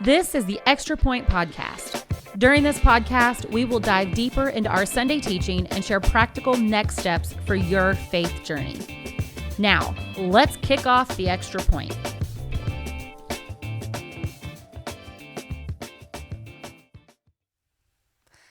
This is the Extra Point Podcast. During this podcast, we will dive deeper into our Sunday teaching and share practical next steps for your faith journey. Now, let's kick off the Extra Point.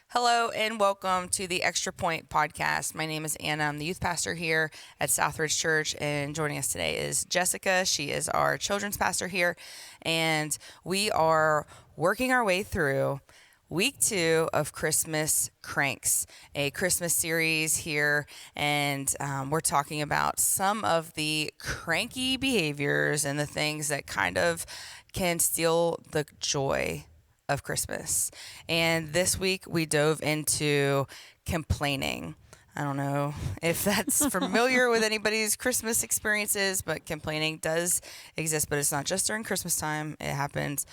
Hello and welcome to the Extra Point Podcast. My name is Anna. I'm the youth pastor here at Southridge Church, and joining us today is Jessica. She is our children's pastor here, and we are working our way through week 2 of Christmas Cranks, a Christmas series here, and we're talking about some of the cranky behaviors and the things that kind of can steal the joy of Christmas. And this week we dove into complaining. I don't know if that's familiar with anybody's Christmas experiences, but complaining does exist, but it's not just during Christmas time. It happens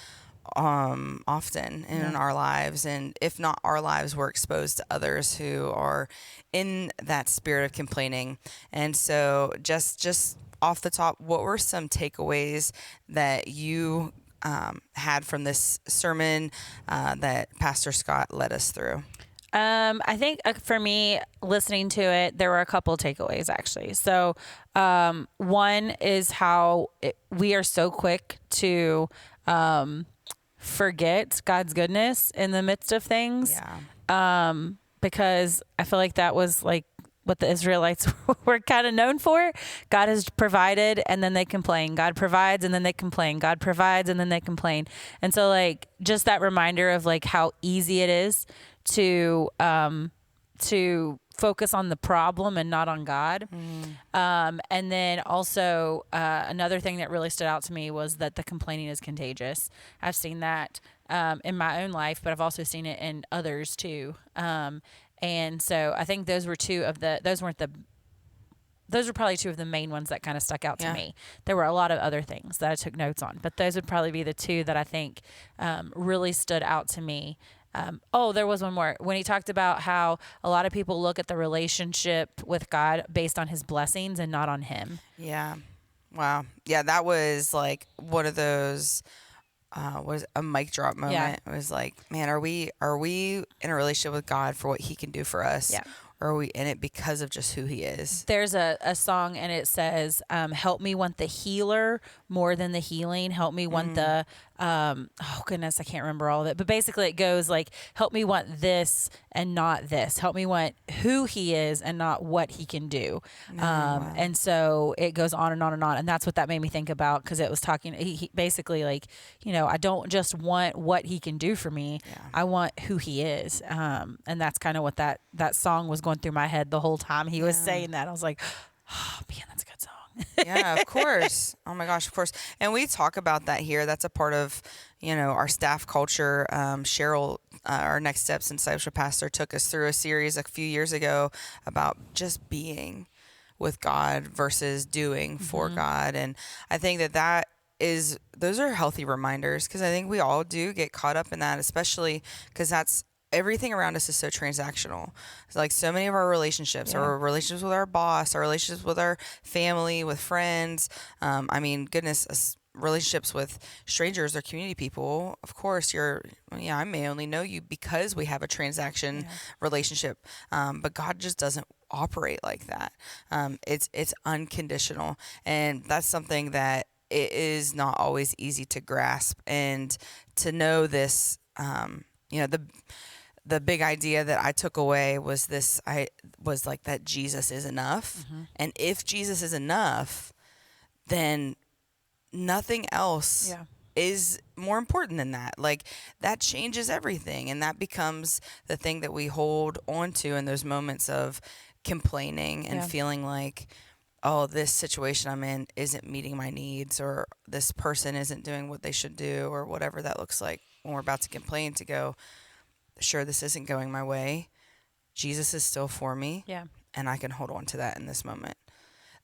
often in our lives, and if not our lives, we're exposed to others who are in that spirit of complaining. And so just off the top, what were some takeaways that you had from this sermon that Pastor Scott led us through? I think for me, listening to it, there were a couple takeaways actually. So one is how we are so quick to forget God's goodness in the midst of things. Yeah. Because I feel like that was like what the Israelites were kind of known for. God has provided and then they complain. God provides and then they complain. God provides and then they complain. And so like just that reminder of like how easy it is to focus on the problem and not on God. And then also another thing that really stood out to me was that the complaining is contagious. I've seen that in my own life, but I've also seen it in others too. And so I think those were those were probably two of the main ones that kind of stuck out to me. There were a lot of other things that I took notes on, but those would probably be the two that I think really stood out to me. There was one more. When he talked about how a lot of people look at the relationship with God based on his blessings and not on him. Yeah. Wow. Yeah, that was like one of those was a mic drop moment. Yeah. It was like, man, are we in a relationship with God for what he can do for us? Yeah. Or are we in it because of just who he is? There's a song and it says, help me want the healer more than the healing. Help me want the, oh goodness, I can't remember all of it. But basically it goes like, help me want this and not this. Help me want who he is and not what he can do. Wow. And so it goes on and on and on. And that's what that made me think about, because it was talking, he basically like, I don't just want what he can do for me. Yeah. I want who he is. And that's kind of what that song was going through my head the whole time he was saying that. I was like, oh man, that's a good song. Yeah, of course. Oh my gosh, of course. And we talk about that here. That's a part of, our staff culture. Cheryl, our Next Steps Discipleship pastor, took us through a series a few years ago about just being with God versus doing for God. And I think those are healthy reminders, because I think we all do get caught up in that, especially because everything around us is so transactional. It's like so many of our relationships, our relationships with our boss, our relationships with our family, with friends. Relationships with strangers or community people. Of course, I may only know you because we have a transaction relationship. But God just doesn't operate like that. It's unconditional. And that's something that it is not always easy to grasp, and to know this, the big idea that I took away was that Jesus is enough. And if Jesus is enough, then nothing else is more important than that. Like, that changes everything. And that becomes the thing that we hold on to in those moments of complaining and feeling like, oh, this situation I'm in isn't meeting my needs, or this person isn't doing what they should do, or whatever that looks like when we're about to complain, to go, sure, this isn't going my way. Jesus is still for me. Yeah. And I can hold on to that in this moment.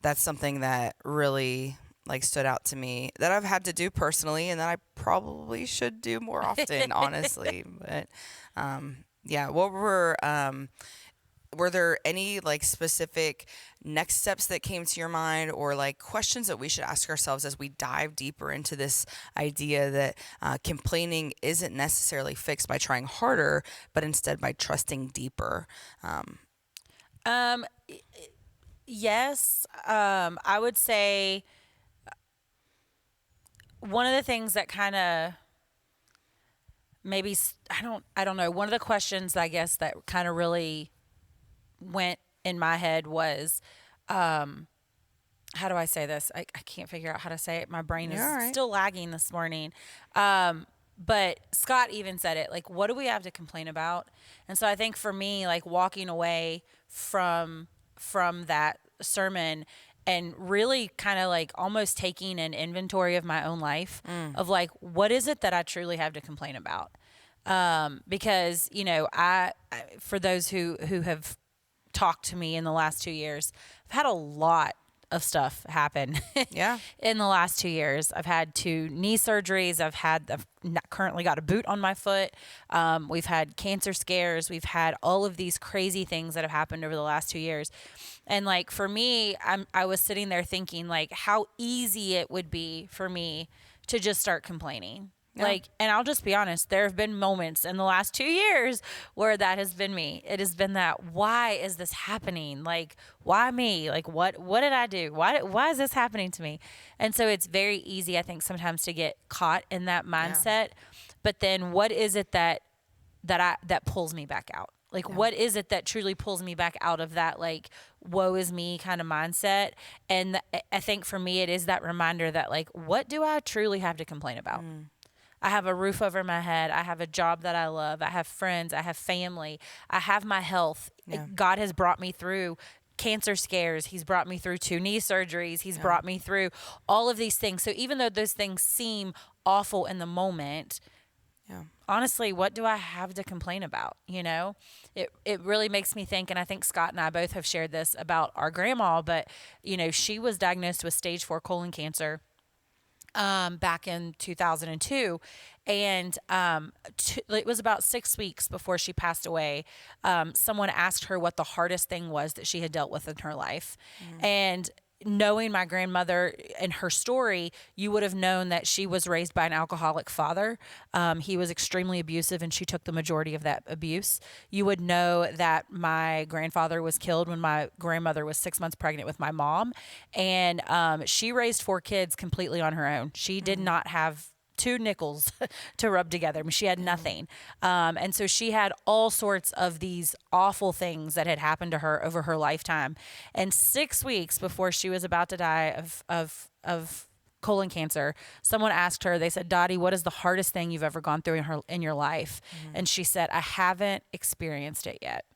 That's something that really stood out to me, that I've had to do personally, and that I probably should do more often, honestly. But what were were there any like specific next steps that came to your mind, or like questions that we should ask ourselves as we dive deeper into this idea that complaining isn't necessarily fixed by trying harder, but instead by trusting deeper? Yes. I would say one of the things that kind of maybe, I don't know. One of the questions, I guess, that kind of really went in my head was, how do I say this? I can't figure out how to say it. My brain is You're all right. still lagging this morning. But Scott even said it, like, what do we have to complain about? And so I think for me, like, walking away from that sermon and really kind of like almost taking an inventory of my own life of like, what is it that I truly have to complain about? Because, you know, I for those who have talked to me in the last 2 years, I've had a lot of stuff happen. Yeah. In the last 2 years, I've had 2 knee surgeries. I've currently got a boot on my foot. We've had cancer scares. We've had all of these crazy things that have happened over the last 2 years. And like for me, I was sitting there thinking like how easy it would be for me to just start complaining. Yeah. Like, and I'll just be honest, there have been moments in the last 2 years where that has been me. It has been that, why is this happening? Like, why me? Like, what did I do? Why is this happening to me? And so it's very easy, I think, sometimes to get caught in that mindset. But then what is it that pulls me back out? Like, what is it that truly pulls me back out of that, like, woe is me kind of mindset? And I think for me, it is that reminder that, like, what do I truly have to complain about? I have a roof over my head. I have a job that I love. I have friends. I have family. I have my health. Yeah. God has brought me through cancer scares. He's brought me through 2 knee surgeries. He's brought me through all of these things. So even though those things seem awful in the moment, honestly, what do I have to complain about? You know, it really makes me think, and I think Scott and I both have shared this about our grandma, but, you know, she was diagnosed with stage 4 colon cancer back in 2002. And it was about 6 weeks before she passed away. Someone asked her what the hardest thing was that she had dealt with in her life. And knowing my grandmother and her story, you would have known that she was raised by an alcoholic father. He was extremely abusive, and she took the majority of that abuse. You would know that my grandfather was killed when my grandmother was 6 months pregnant with my mom. And she raised 4 kids completely on her own. She did not have 2 nickels to rub together. I mean, she had nothing. And so she had all sorts of these awful things that had happened to her over her lifetime. And 6 weeks before she was about to die of colon cancer, someone asked her, they said, "Dottie, what is the hardest thing you've ever gone through in your life?" And she said, "I haven't experienced it yet."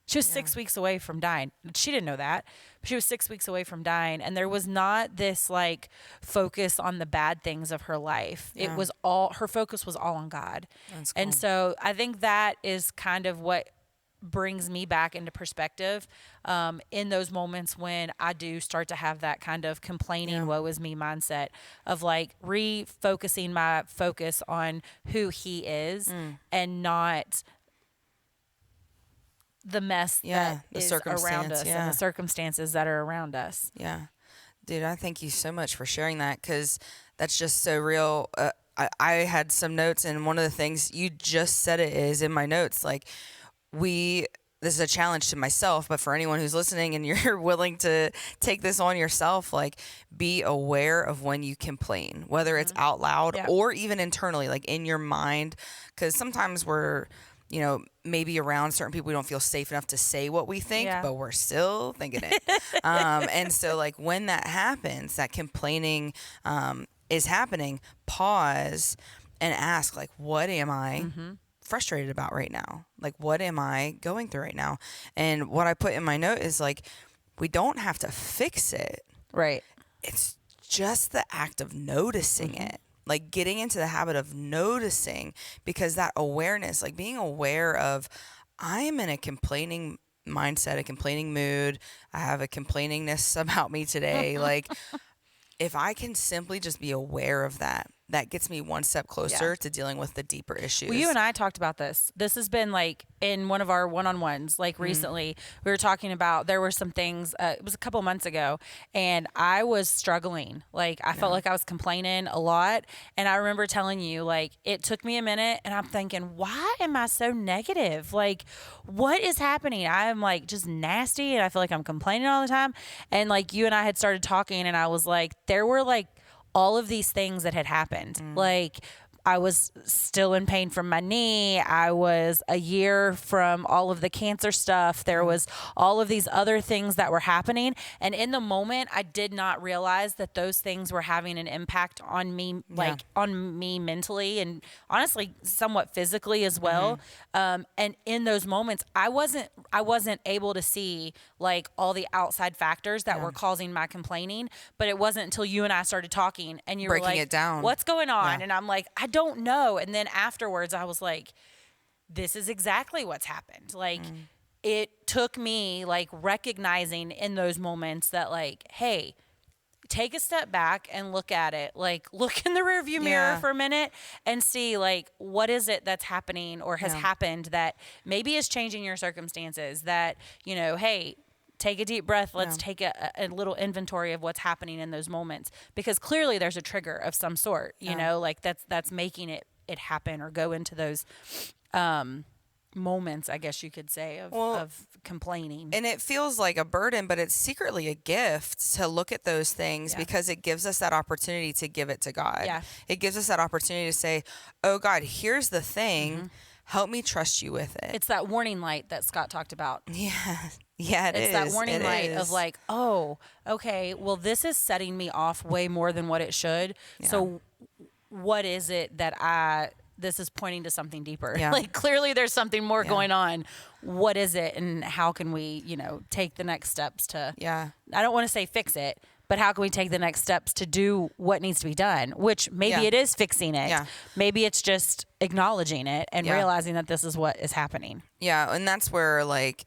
She was 6 weeks away from dying. She didn't know that, but she was 6 weeks away from dying. And there was not this like focus on the bad things of her life. It was her focus was all on God. That's cool. And so I think that is kind of what brings me back into perspective in those moments when I do start to have that kind of complaining, woe is me mindset of like refocusing my focus on who He is and not the mess that is around us and the circumstances that are around us. Yeah. Dude, I thank you so much for sharing that, because that's just so real. I had some notes, and one of the things you just said it is in my notes. Like, this is a challenge to myself, but for anyone who's listening and you're willing to take this on yourself, like, be aware of when you complain, whether it's out loud or even internally, like in your mind, because sometimes we're, you know, maybe around certain people, we don't feel safe enough to say what we think, but we're still thinking it. And so, like, when that happens, that complaining is happening, pause and ask, like, what am I frustrated about right now? Like, what am I going through right now? And what I put in my note is, like, we don't have to fix it. Right. It's just the act of noticing it. Like, getting into the habit of noticing, because that awareness, like being aware of, I am in a complaining mindset, a complaining mood. I have a complainingness about me today. Like, if I can simply just be aware of that, that gets me one step closer to dealing with the deeper issues. Well, you and I talked about this. This has been like in one of our one-on-ones, like recently. We were talking about, there were some things, it was a couple months ago, and I was struggling. Like, I felt like I was complaining a lot. And I remember telling you, like, it took me a minute, and I'm thinking, why am I so negative? Like, what is happening? I'm like just nasty, and I feel like I'm complaining all the time. And like, you and I had started talking, and I was like, there were like all of these things that had happened. Like, I was still in pain from my knee. I was a year from all of the cancer stuff. There was all of these other things that were happening. And in the moment, I did not realize that those things were having an impact on me, like on me mentally and honestly, somewhat physically as well. And in those moments, I wasn't able to see like all the outside factors that were causing my complaining. But it wasn't until you and I started talking and you breaking were like, it down. What's going on? And I'm like, I don't know. And then afterwards I was like, this is exactly what's happened. Like it took me like recognizing in those moments that like, hey, take a step back and look at it. Like, look in the rearview mirror for a minute and see like, what is it that's happening or has happened that maybe is changing your circumstances, that, you know, hey, take a deep breath. Let's take a little inventory of what's happening in those moments, because clearly there's a trigger of some sort, you know, like that's making it happen or go into those moments, I guess you could say, of complaining. And it feels like a burden, but it's secretly a gift to look at those things because it gives us that opportunity to give it to God. Yeah. It gives us that opportunity to say, oh God, here's the thing. Help me trust you with it. It's that warning light that Scott talked about. Yeah, it's that warning light of like, oh, okay, well, this is setting me off way more than what it should. Yeah. So what is it that this is pointing to something deeper? Yeah. Like, clearly there's something more going on. What is it? And how can we, you know, take the next steps to, I don't want to say fix it, but how can we take the next steps to do what needs to be done? Which maybe it is fixing it. Yeah. Maybe it's just acknowledging it and realizing that this is what is happening. Yeah. And that's where like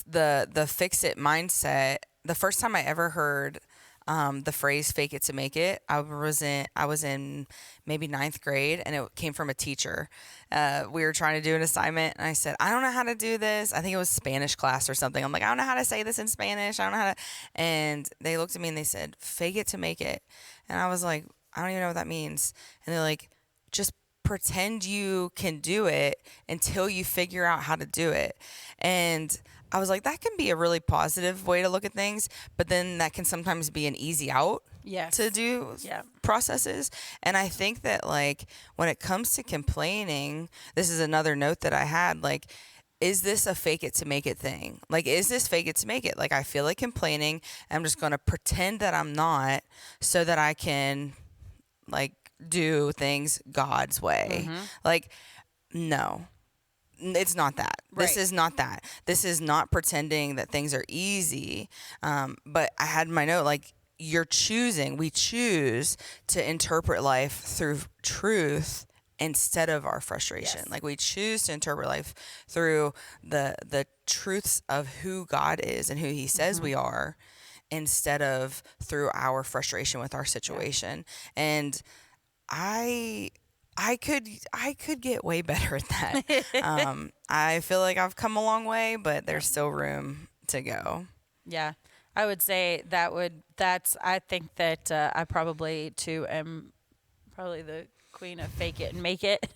the fix it mindset, the first time I ever heard the phrase fake it to make it, I was in maybe 9th grade, and it came from a teacher. We were trying to do an assignment, and I said, I don't know how to do this. I think it was Spanish class or something. I'm like, I don't know how to say this in Spanish. I don't know how to. And they looked at me and they said, fake it to make it. And I was like, I don't even know what that means. And they're like, just pretend you can do it until you figure out how to do it. And I was like, that can be a really positive way to look at things, but then that can sometimes be an easy out to do processes. And I think that like when it comes to complaining, this is another note that I had, like, is this a fake it to make it thing? Like, is this fake it to make it? Like, I feel like complaining, and I'm just going to pretend that I'm not so that I can like do things God's way. Like, no. It's not that. Right. This is not that. This is not pretending that things are easy. But I had my note, like, we choose to interpret life through truth instead of our frustration. Yes. Like, we choose to interpret life through the truths of who God is and who he says we are, instead of through our frustration with our situation. And I could get way better at that. I feel like I've come a long way, but there's still room to go. Yeah. I would say I think that I probably too am probably the queen of fake it and make it.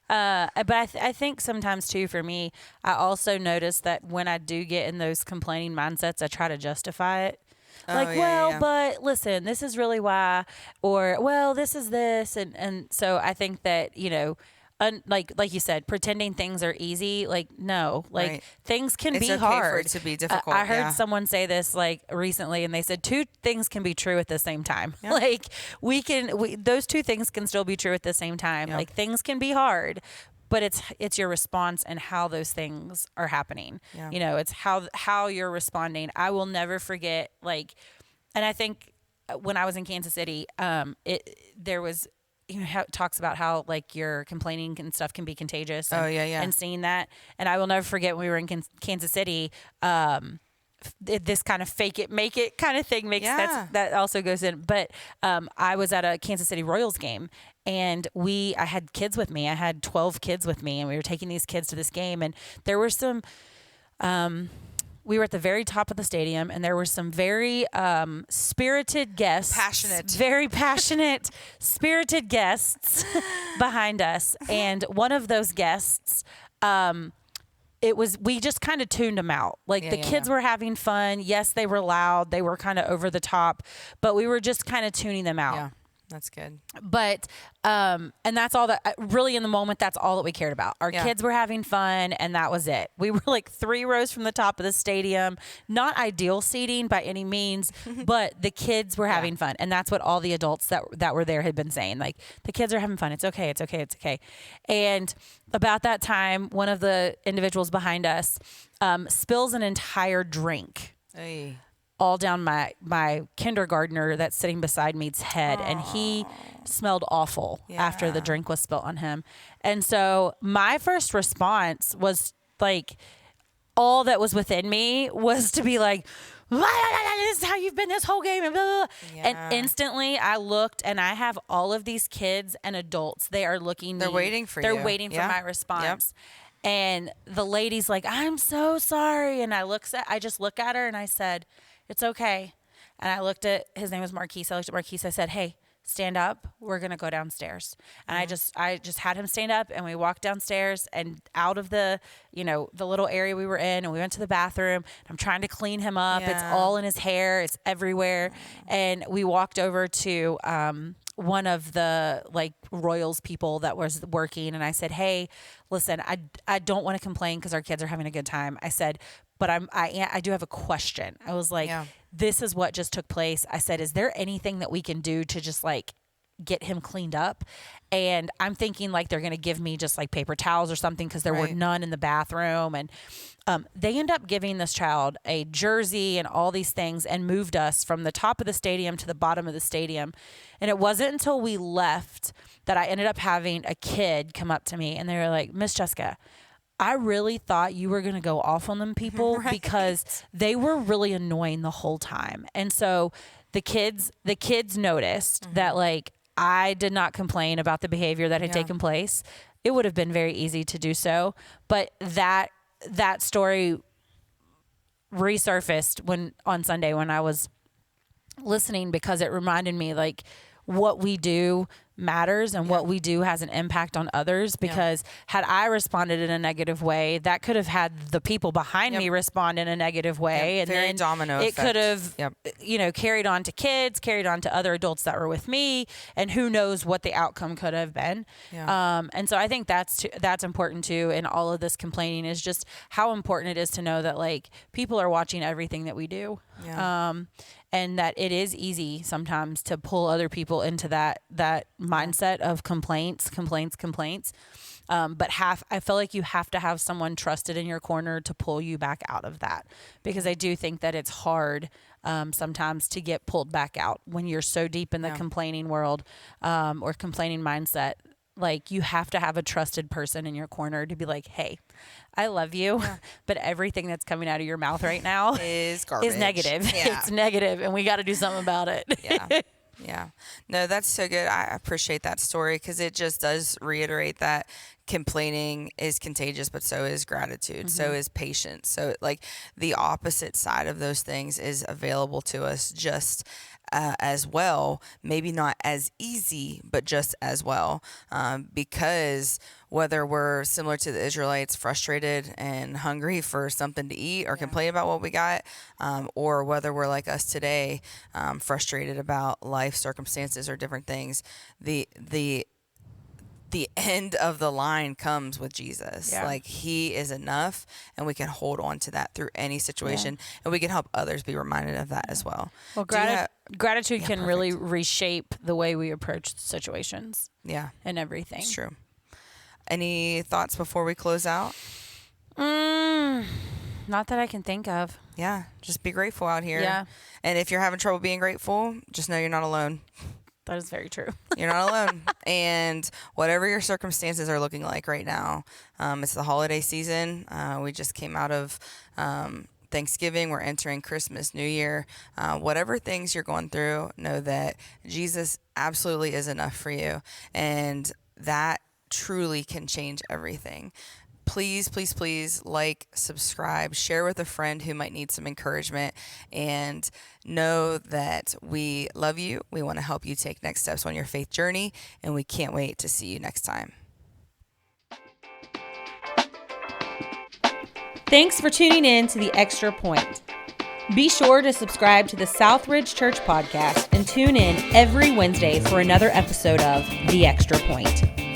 But I think sometimes too, for me, I also notice that when I do get in those complaining mindsets, I try to justify it. Like, but listen, this is really why, or, well, this is this. And so I think that, you know, like you said, pretending things are easy. Like, no, like things can be hard. For it to be difficult. I heard someone say this like recently, and they said 2 things can be true at the same time. Yeah. Like those 2 things can still be true at the same time. Yeah. Like, things can be hard, but it's your response and how those things are happening. Yeah. You know, it's how you're responding. I will never forget, like, and I think when I was in Kansas City, there was, you know, how it talks about how like your complaining and stuff can be contagious. And seeing that. And I will never forget when we were in Kansas City, this kind of fake it, make it kind of thing makes Yeah. that also goes in. But I was at a Kansas City Royals game, and I had kids with me. I had 12 kids with me, and we were taking these kids to this game, and there were some. We were at the very top of the stadium, and there were some very spirited guests. Very passionate, spirited guests behind us. And one of those guests, we just kind of tuned them out. Like the kids were having fun. Yes, they were loud. They were kind of over the top, but we were just kind of tuning them out. Yeah. That's good. But, and that's all that really in the moment, that's all that we cared about. Our kids were having fun, and that was it. We were like 3 rows from the top of the stadium, not ideal seating by any means, but the kids were having fun. And that's what all the adults that were there had been saying. Like, the kids are having fun. It's okay. It's okay. It's okay. And about that time, one of the individuals behind us spills an entire drink. Hey. All down my kindergartner that's sitting beside me's head. And he smelled awful after the drink was spilt on him. And so my first response was like, all that was within me was to be like, this is how you've been this whole game. And, blah, blah, blah. And instantly I looked, and I have all of these kids and adults. They are looking. They're waiting for you. They're waiting for my response. Yep. And the lady's like, I'm so sorry. And I just look at her and I said, it's okay. And I looked at, his name was Marquise. I looked at Marquise. I said, hey, stand up. We're going to go downstairs. And I just had him stand up, and we walked downstairs and out of the little area we were in, and we went to the bathroom. I'm trying to clean him up. Yeah. It's all in his hair. It's everywhere. And we walked over to, one of the like Royals people that was working, and I said, hey, listen, I don't want to complain because our kids are having a good time. I said, but I do have a question. I was like, this is what just took place. I said, is there anything that we can do to just like get him cleaned up? And I'm thinking like they're going to give me just like paper towels or something, because there were none in the bathroom. And they end up giving this child a jersey and all these things, and moved us from the top of the stadium to the bottom of the stadium. And it wasn't until we left that I ended up having a kid come up to me, and they were like, Miss Jessica, I really thought you were going to go off on them people because they were really annoying the whole time. And so the kids noticed that like I did not complain about the behavior that had taken place. It would have been very easy to do so, but that story resurfaced on Sunday when I was listening, because it reminded me like what we do matters, and what we do has an impact on others, because had I responded in a negative way, that could have had the people behind me respond in a negative way, and very then domino it effect. could have carried on to kids, carried on to other adults that were with me, and who knows what the outcome could have been. And so I think that's important too in all of this complaining, is just how important it is to know that like people are watching everything that we do. And that it is easy sometimes to pull other people into that mindset of complaints. But I feel like you have to have someone trusted in your corner to pull you back out of that, because I do think that it's hard sometimes to get pulled back out when you're so deep in the complaining world or complaining mindset. Like, you have to have a trusted person in your corner to be like, hey, I love you, but everything that's coming out of your mouth right now is garbage. Is negative. Yeah. It's negative, and we got to do something about it. Yeah. No, that's so good. I appreciate that story, because it just does reiterate that complaining is contagious, but so is gratitude. So is patience. So like the opposite side of those things is available to us just as well, maybe not as easy, but just as well, because whether we're similar to the Israelites, frustrated and hungry for something to eat, or complain about what we got, or whether we're like us today, frustrated about life circumstances or different things, the end of the line comes with Jesus. Like, he is enough, and we can hold on to that through any situation, and we can help others be reminded of that as well. Well, gratitude can really reshape the way we approach situations. And everything. It's true. Any thoughts before we close out? Not that I can think of. Just be grateful out here. And if you're having trouble being grateful, just know you're not alone. That is very true. You're not alone. And whatever your circumstances are looking like right now, it's the holiday season. We just came out of Thanksgiving, we're entering Christmas, New Year. Whatever things you're going through, know that Jesus absolutely is enough for you. And that truly can change everything. Please, please, please like, subscribe, share with a friend who might need some encouragement, and know that we love you. We want to help you take next steps on your faith journey, and we can't wait to see you next time. Thanks for tuning in to The Extra Point. Be sure to subscribe to the Southridge Church podcast and tune in every Wednesday for another episode of The Extra Point.